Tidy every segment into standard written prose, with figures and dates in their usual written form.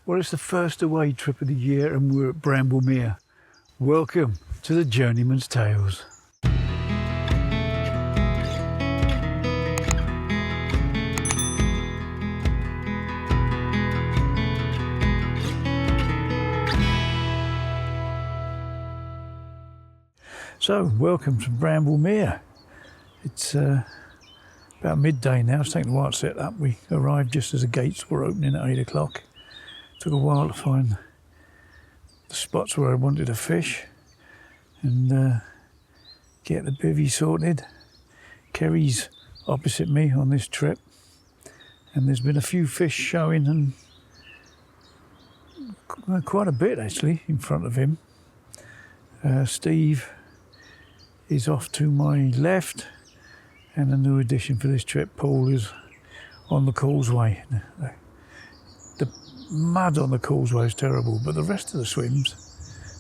Well, it's the first away trip of the year and we're at Bramble Mere. Welcome to the Journeyman's Tales. So, welcome to Bramble Mere. It's about midday now. It's taken a while to set up. We arrived just as the gates were opening at 8 o'clock. Took a while to find the spots where I wanted to fish and get the bivvy sorted. Carey's opposite me on this trip, and there's been a few fish showing, and quite a bit actually in front of him. Steve is off to my left, and a new addition for this trip, Paul, is on the causeway. The mud on the causeway is terrible, but the rest of the swims,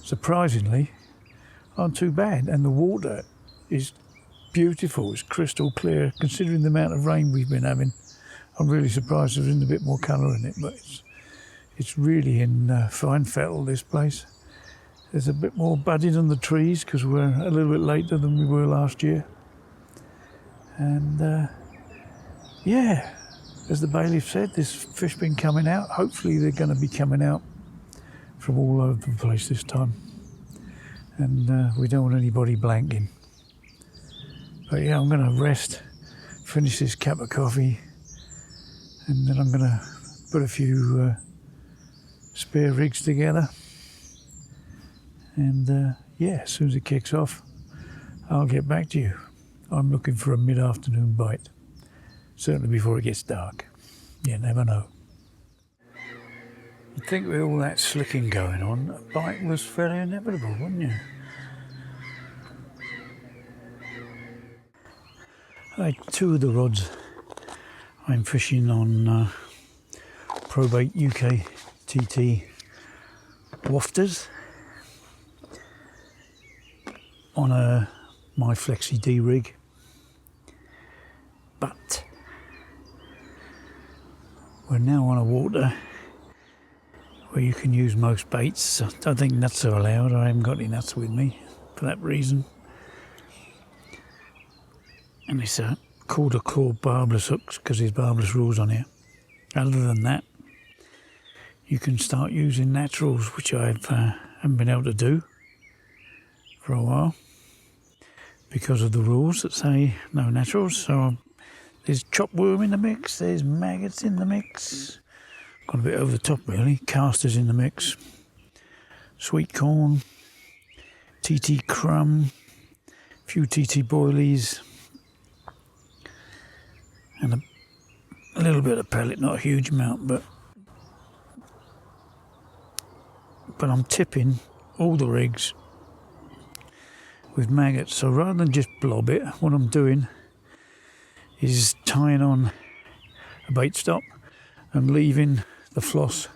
surprisingly, aren't too bad, and the water is beautiful. It's crystal clear, considering the amount of rain we've been having. I'm really surprised there isn't a bit more colour in it, but it's really in fine fettle, this place. There's a bit more budding on the trees because we're a little bit later than we were last year. And yeah, as the bailiff said, there's fish been coming out. Hopefully they're going to be coming out from all over the place this time. And we don't want anybody blanking. But yeah, I'm going to rest, finish this cup of coffee, and then I'm going to put a few spare rigs together. And yeah, as soon as it kicks off, I'll get back to you. I'm looking for a mid-afternoon bite, certainly before it gets dark. You never know. You'd think with all that slicking going on, a bite was fairly inevitable, wouldn't you? Two of the rods I'm fishing on Probate UK TT wafters on my Flexi D rig, but we're now on a water where you can use most baits. I don't think nuts are allowed. I haven't got any nuts with me for that reason. And it's called a claw barbless hooks because there's barbless rules on here. Other than that, you can start using naturals, which I haven't been able to do for a while because of the rules that say no naturals. So there's chop worm in the mix, there's maggots in the mix, gone a bit over the top really, casters in the mix, sweet corn, TT crumb, a few TT boilies, and a little bit of pellet, not a huge amount, but I'm tipping all the rigs with maggots. So rather than just blob it, what I'm doing is tying on a bait stop and leaving the floss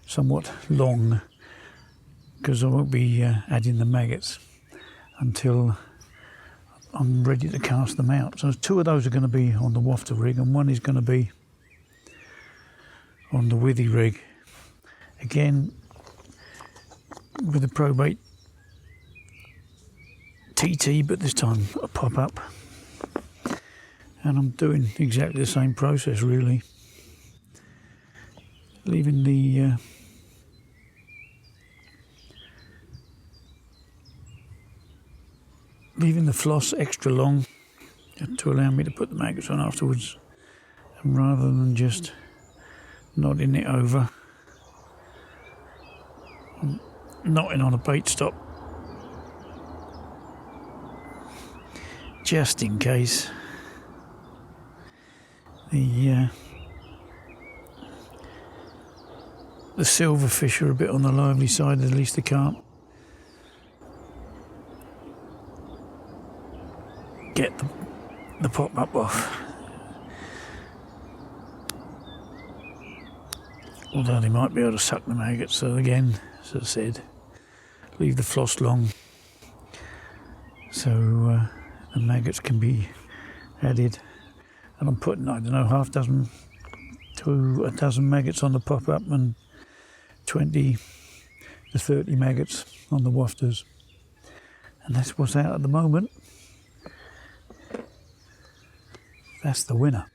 somewhat long, because I won't be adding the maggots until I'm ready to cast them out. So two of those are going to be on the wafter rig and one is going to be on the withy rig. Again, with the Probate TT, but this time a pop-up. And I'm doing exactly the same process really. Leaving the floss extra long to allow me to put the maggots on afterwards, and rather than just nodding it over, I'm knotting on a bait stop just in case the silverfish are a bit on the lively side. At least they can't get the pop-up off. Although they might be able to suck the maggots. So again, as I said, leave the floss long so the maggots can be added. And I'm putting, I don't know, half dozen to a dozen maggots on the pop-up, and 20 to 30 maggots on the wafters. And that's what's out at the moment. That's the winner.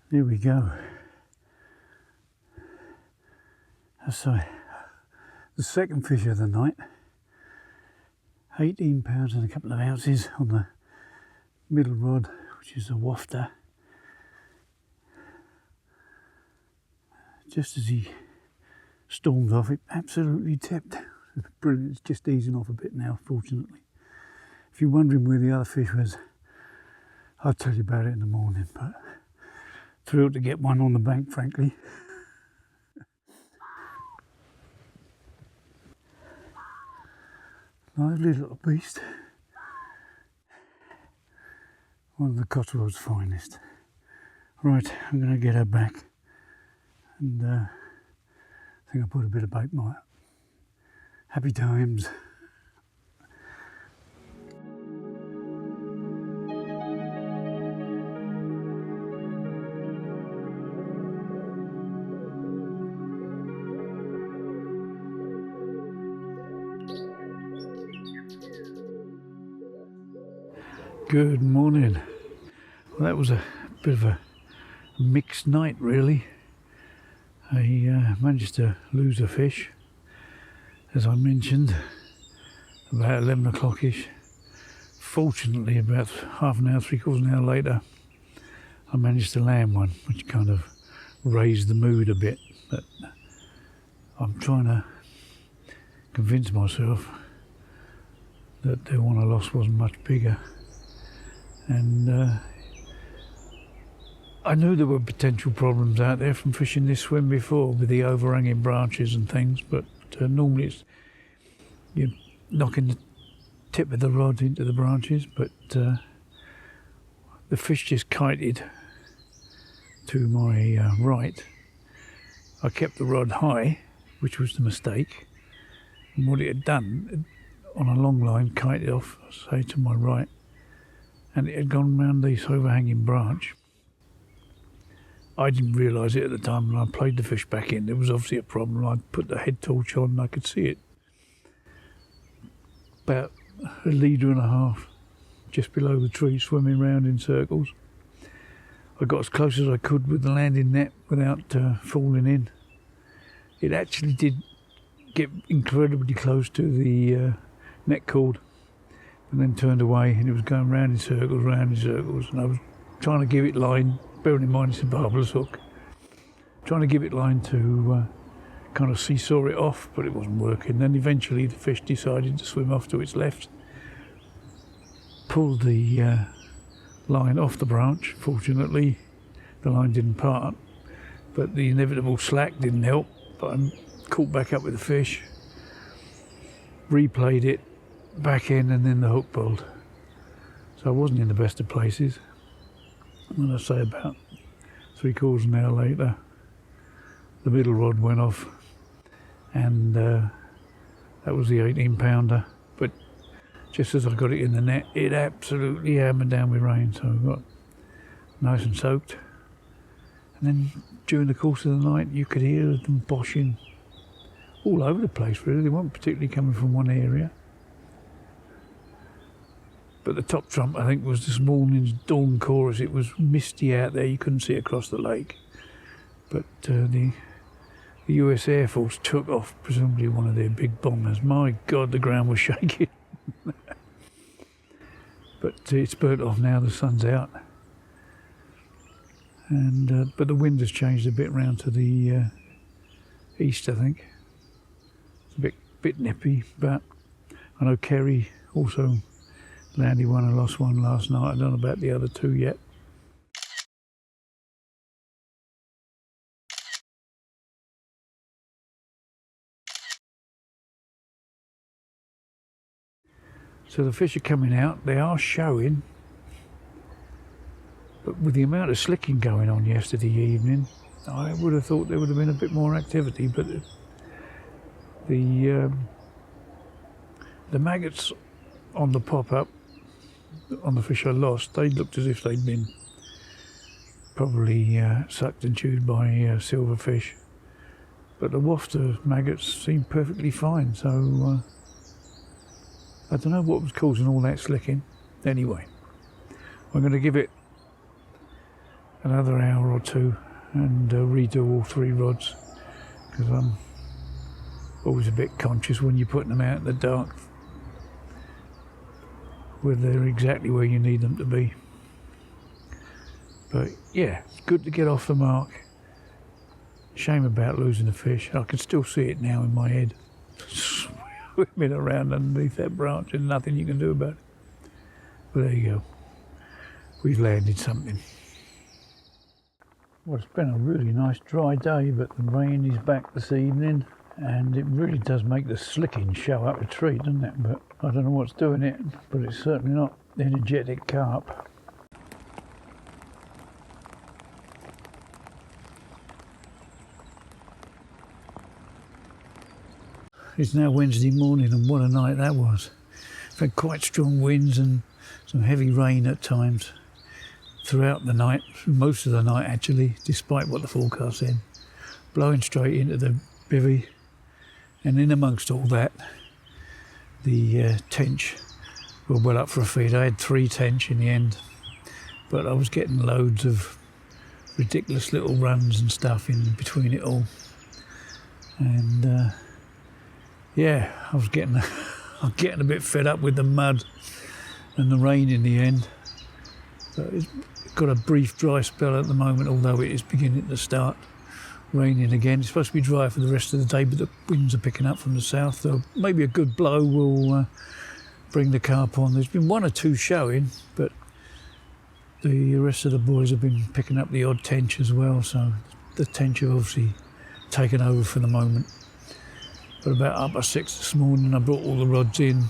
Here we go. So, the second fish of the night. 18 pounds and a couple of ounces on the middle rod, which is a wafter. Just as he stormed off, it absolutely tipped. Brilliant. It's just easing off a bit now, fortunately. If you're wondering where the other fish was, I'll tell you about it in the morning, but thrilled to get one on the bank, frankly. Lively little beast. One of the Cotswold's finest. Right, I'm going to get her back, and I think I'll put a bit of bait on it. Happy times. Good morning. Well, that was a bit of a mixed night, really. I managed to lose a fish, as I mentioned, about 11 o'clock-ish. Fortunately, about half an hour, three-quarters of an hour later, I managed to land one, which kind of raised the mood a bit. But I'm trying to convince myself that the one I lost wasn't much bigger. And I knew there were potential problems out there from fishing this swim before with the overhanging branches and things, but normally it's you're knocking the tip of the rod into the branches, but the fish just kited to my right. I kept the rod high, which was the mistake, and what it had done on a long line, kited off, say, to my right, and it had gone round this overhanging branch. I didn't realise it at the time when I played the fish back in. There was obviously a problem. I put the head torch on and I could see it. About a litre and a half, just below the tree, swimming round in circles. I got as close as I could with the landing net without falling in. It actually did get incredibly close to the net cord, and then turned away, and it was going round in circles, and I was trying to give it line, bearing in mind it's a barbless hook, trying to give it line to kind of seesaw it off, but it wasn't working. Then eventually the fish decided to swim off to its left, pulled the line off the branch. Fortunately the line didn't part, but the inevitable slack didn't help. But I caught back up with the fish, replayed it back in, and then the hook pulled. So I wasn't in the best of places. And I say about 3/4 of an hour later, the middle rod went off, and that was the 18-pounder. But just as I got it in the net, it absolutely hammered down with rain, so I got nice and soaked. And then during the course of the night, you could hear them boshing all over the place, really. They weren't particularly coming from one area. But the top trump, I think, was this morning's dawn chorus. It was misty out there, you couldn't see across the lake. But the US Air Force took off, presumably one of their big bombers. My God, the ground was shaking. But it's burnt off now, the sun's out. And but the wind has changed a bit round to the east, I think. It's a bit nippy, but I know Carey also landed one and lost one last night. I don't know about the other two yet. So the fish are coming out, they are showing, but with the amount of slicking going on yesterday evening, I would have thought there would have been a bit more activity, but the maggots on the pop-up, on the fish I lost, they looked as if they'd been probably sucked and chewed by silverfish, but the waft of maggots seemed perfectly fine, so I don't know what was causing all that slicking. Anyway, I'm going to give it another hour or two and redo all 3 rods, because I'm always a bit conscious when you're putting them out in the dark whether they're exactly where you need them to be. But yeah, it's good to get off the mark. Shame about losing the fish. I can still see it now in my head. Swimming around underneath that branch and nothing you can do about it. But there you go. We've landed something. Well, it's been a really nice dry day, but the rain is back this evening, and it really does make the slicking show up a treat, doesn't it? But I don't know what's doing it, but it's certainly not energetic carp. It's now Wednesday morning, and what a night that was. We've had quite strong winds and some heavy rain at times throughout the night, most of the night actually, despite what the forecast said. Blowing straight into the bivvy, and in amongst all that, the tench were well up for a feed. I had 3 tench in the end, but I was getting loads of ridiculous little runs and stuff in between it all. And yeah, I was getting a bit fed up with the mud and the rain in the end. So it's got a brief dry spell at the moment, although it is beginning to start raining again. It's supposed to be dry for the rest of the day, but the winds are picking up from the south, so maybe a good blow will bring the carp on. There's been 1 or 2 showing, but the rest of the boys have been picking up the odd tench as well, so the tench have obviously taken over for the moment. But about 6:30 this morning, I brought all the rods in.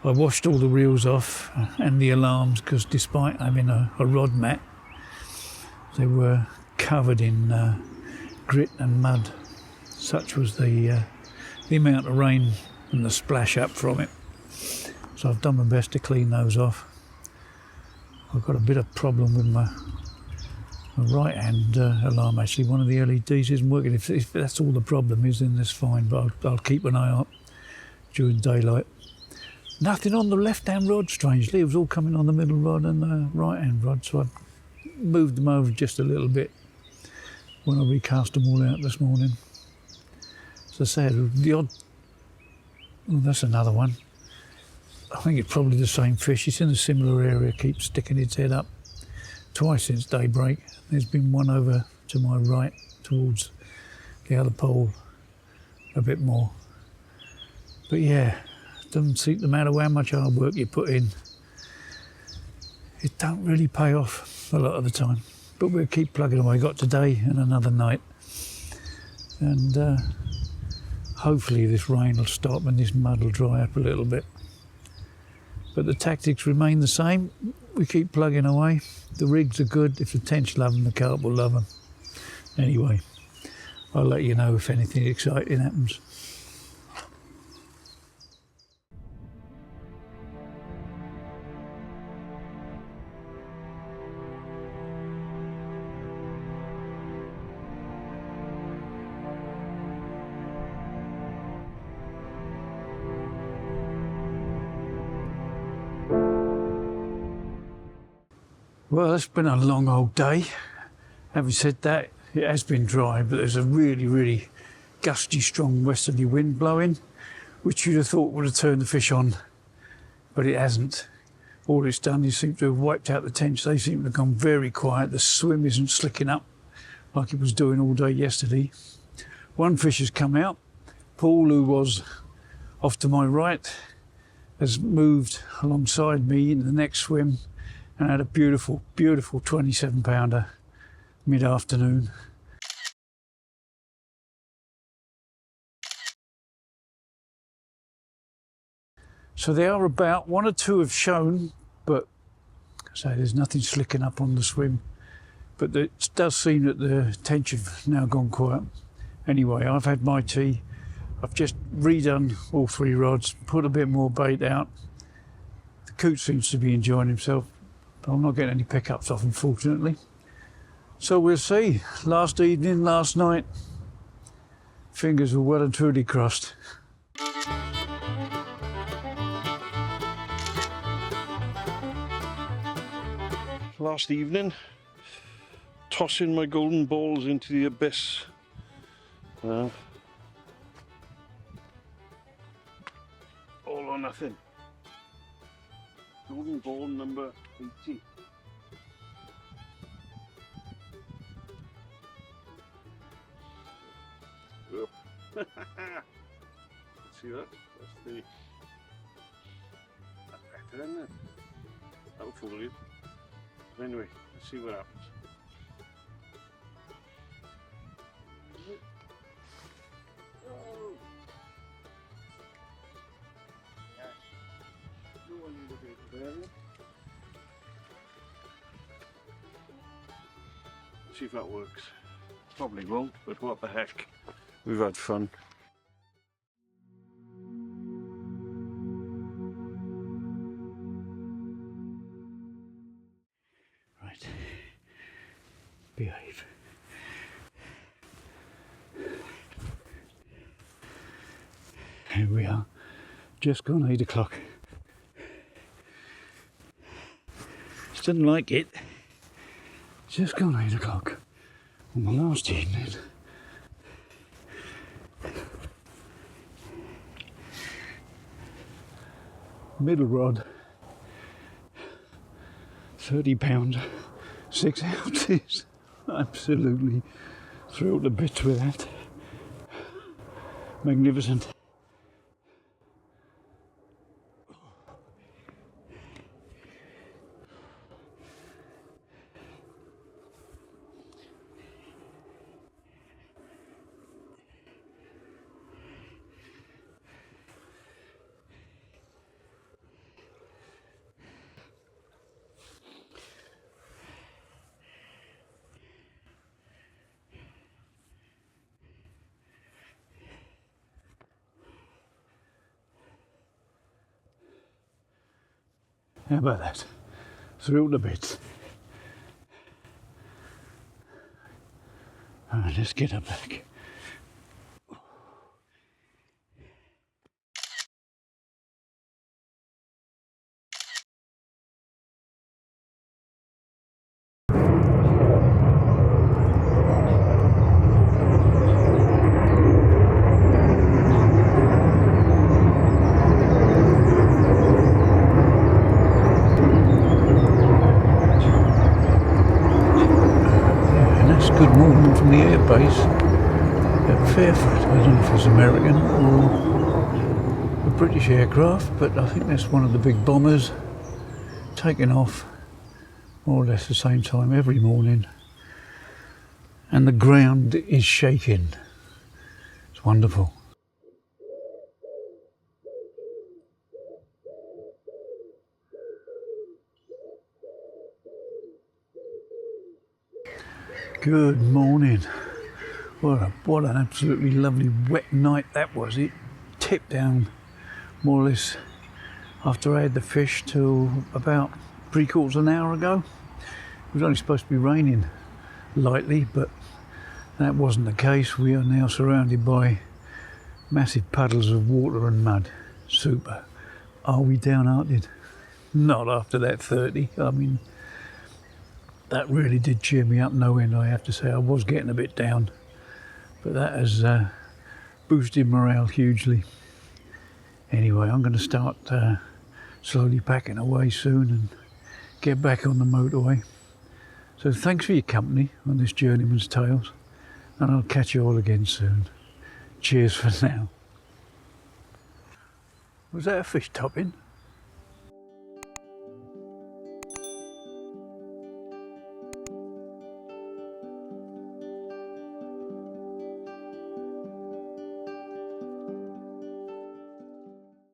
I washed all the reels off and the alarms, because despite having a rod mat, they were covered in grit and mud. Such was the amount of rain and the splash up from it. So I've done my best to clean those off. I've got a bit of problem with my right hand alarm actually. One of the LEDs isn't working. If that's all the problem is, then that's fine, but I'll keep an eye out during daylight. Nothing on the left hand rod, strangely. It was all coming on the middle rod and the right hand rod, so I moved them over just a little bit when I recast them all out this morning. As I said, the odd... Oh, that's another one. I think it's probably the same fish. It's in a similar area, keeps sticking its head up. Twice since daybreak. There's been one over to my right towards the other pole a bit more. But yeah, it doesn't seem to matter how much hard work you put in. It don't really pay off a lot of the time. But we'll keep plugging away. Got today and another night. And hopefully this rain will stop and this mud will dry up a little bit. But the tactics remain the same. We keep plugging away. The rigs are good. If the tench love them, the carp will love them. Anyway, I'll let you know if anything exciting happens. Well, it's been a long old day. Having said that, it has been dry, but there's a really, really gusty, strong westerly wind blowing, which you'd have thought would have turned the fish on, but it hasn't. All it's done is seem to have wiped out the tench. They seem to have gone very quiet. The swim isn't slicking up like it was doing all day yesterday. One fish has come out. Paul, who was off to my right, has moved alongside me in the next swim and had a beautiful, beautiful 27 pounder mid-afternoon. So they are about, one or two have shown, but so there's nothing slicking up on the swim. But it does seem that the tench have now gone quiet. Anyway, I've had my tea. I've just redone all 3 rods, put a bit more bait out. The coot seems to be enjoying himself. I'm not getting any pickups off, unfortunately. So we'll see. Last evening, last night, fingers were well and truly crossed. Last evening, tossing my golden balls into the abyss. All or nothing. Golden ball number 80. See that? That's the... That's better, isn't it? That'll fool you. But anyway, let's see what happens. Oh. See if that works. Probably won't, but what the heck. We've had fun. Right. Behave. Here we are. Just gone 8 o'clock. Didn't like it. Just gone 8 o'clock on the last evening. Middle rod, 30 pound, 6 ounces. Absolutely thrilled to bits with that. Magnificent. How about that? Thrilled a bit. Alright, let's get her back. Good movement from the air base at Fairfoot. I don't know if it's American or a British aircraft, but I think that's one of the big bombers taking off more or less the same time every morning. And the ground is shaking. It's wonderful. Good morning. What an absolutely lovely wet night that was. It tipped down more or less after I had the fish till about 3/4 of an hour ago. It was only supposed to be raining lightly, but that wasn't the case. We are now surrounded by massive puddles of water and mud. Super. Are we downhearted? Not after that 30. I mean, that really did cheer me up no end, I have to say. I was getting a bit down, but that has boosted morale hugely. Anyway, I'm going to start slowly packing away soon and get back on the motorway. So thanks for your company on this Journeyman's Tales, and I'll catch you all again soon. Cheers for now. Was that a fish topping?